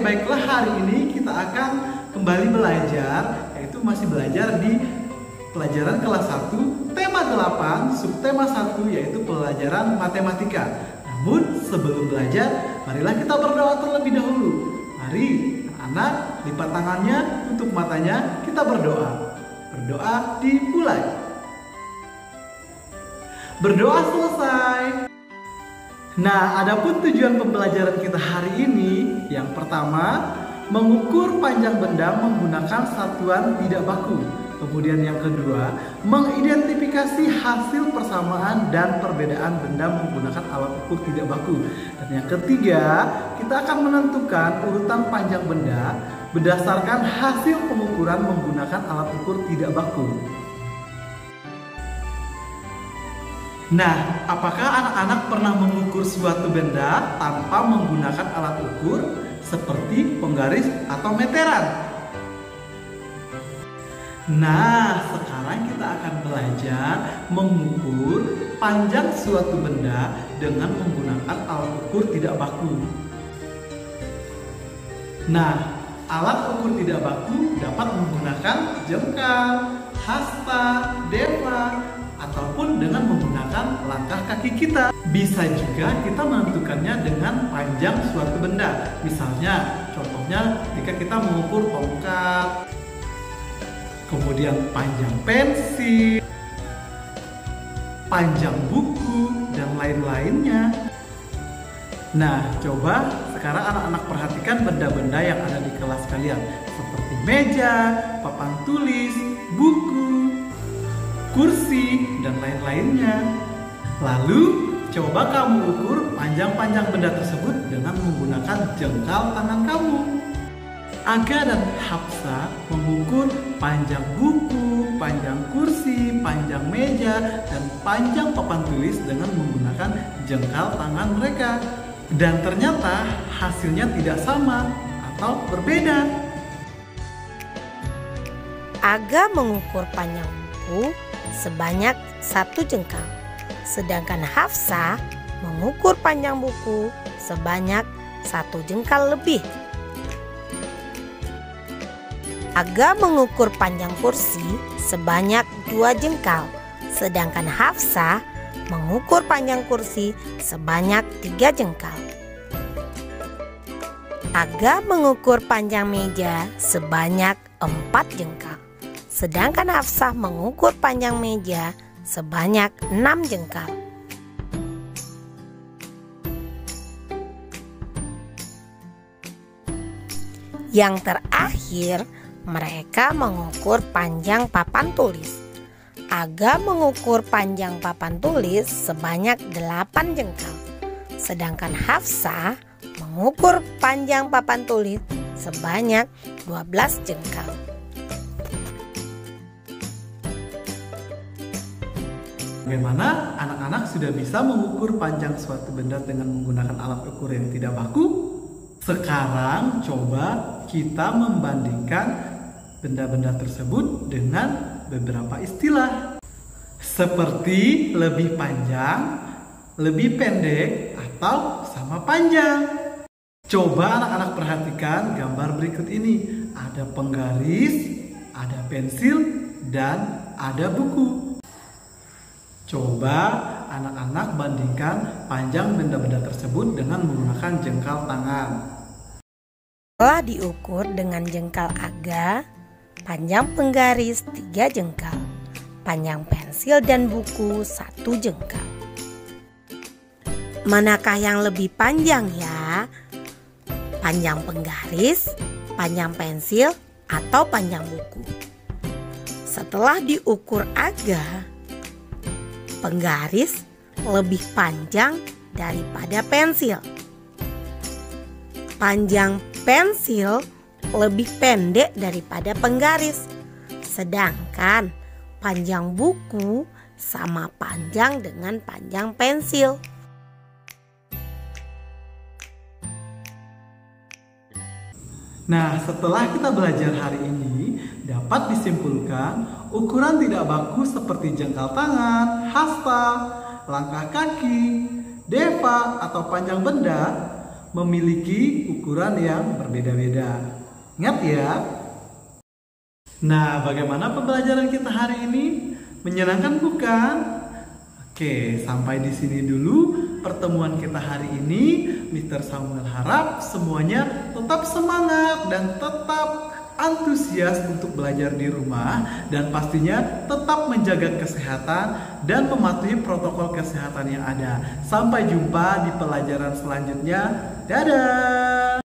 baiklah, hari ini kita akan kembali belajar, yaitu masih belajar di pelajaran kelas 1, tema 8, subtema 1, yaitu pelajaran matematika. Namun sebelum belajar, marilah kita berdoa terlebih dahulu. Mari anak-anak lipat tangannya, tutup matanya, kita berdoa. Berdoa dimulai. Berdoa selesai. Nah, adapun tujuan pembelajaran kita hari ini, yang pertama, mengukur panjang benda menggunakan satuan tidak baku. Kemudian yang kedua, mengidentifikasi hasil persamaan dan perbedaan benda menggunakan alat ukur tidak baku. Dan yang ketiga, kita akan menentukan urutan panjang benda berdasarkan hasil pengukuran menggunakan alat ukur tidak baku. Nah, apakah anak-anak pernah mengukur suatu benda tanpa menggunakan alat ukur seperti penggaris atau meteran? Nah, sekarang kita akan belajar mengukur panjang suatu benda dengan menggunakan alat ukur tidak baku. Nah, alat ukur tidak baku dapat menggunakan jengkal, hasta, deva, ataupun dengan menggunakan langkah kaki kita. Bisa juga kita menentukannya dengan panjang suatu benda. Misalnya, contohnya jika kita mengukur tongkat, kemudian panjang pensil, panjang buku, dan lain-lainnya. Nah, coba sekarang anak-anak perhatikan benda-benda yang ada di kelas kalian, seperti meja, papan tulis, buku, kursi, dan lain-lainnya. Lalu, coba kamu ukur panjang-panjang benda tersebut dengan menggunakan jengkal tangan kamu. Aga dan Hafsa mengukur panjang buku, panjang kursi, panjang meja, dan panjang papan tulis dengan menggunakan jengkal tangan mereka. Dan ternyata hasilnya tidak sama atau berbeda. Aga mengukur panjang buku sebanyak 1 jengkal, sedangkan Hafsa mengukur panjang buku sebanyak 1 jengkal lebih. Aga mengukur panjang kursi sebanyak 2 jengkal, sedangkan Hafsa mengukur panjang kursi sebanyak 3 jengkal. Aga mengukur panjang meja sebanyak 4 jengkal, sedangkan Hafsah mengukur panjang meja sebanyak 6 jengkal. Yang terakhir, mereka mengukur panjang papan tulis. Aga mengukur panjang papan tulis sebanyak 8 jengkal, sedangkan Hafsah mengukur panjang papan tulis sebanyak 12 jengkal. Bagaimana anak-anak sudah bisa mengukur panjang suatu benda dengan menggunakan alat ukur yang tidak baku? Sekarang coba kita membandingkan benda-benda tersebut dengan beberapa istilah, seperti lebih panjang, lebih pendek, atau sama panjang. Coba anak-anak perhatikan gambar berikut ini. Ada penggaris, ada pensil, dan ada buku. Coba anak-anak bandingkan panjang benda-benda tersebut dengan menggunakan jengkal tangan. Setelah diukur dengan jengkal Aga, panjang penggaris 3 jengkal, panjang pensil dan buku 1 jengkal. Manakah yang lebih panjang ya? Panjang penggaris, panjang pensil, atau panjang buku? Setelah diukur Aga, penggaris lebih panjang daripada pensil. Panjang pensil lebih pendek daripada penggaris. Sedangkan panjang buku sama panjang dengan panjang pensil. Nah, setelah kita belajar hari ini, dapat disimpulkan ukuran tidak baku seperti jengkal tangan, hasta, langkah kaki, deva atau panjang benda memiliki ukuran yang berbeda-beda. Ingat ya. Nah, bagaimana pembelajaran kita hari ini? Menyenangkan bukan? Oke, sampai di sini dulu pertemuan kita hari ini. Mr. Samuel harap semuanya tetap semangat dan tetap antusias untuk belajar di rumah, dan pastinya tetap menjaga kesehatan dan mematuhi protokol kesehatan yang ada. Sampai jumpa di pelajaran selanjutnya. Dadah!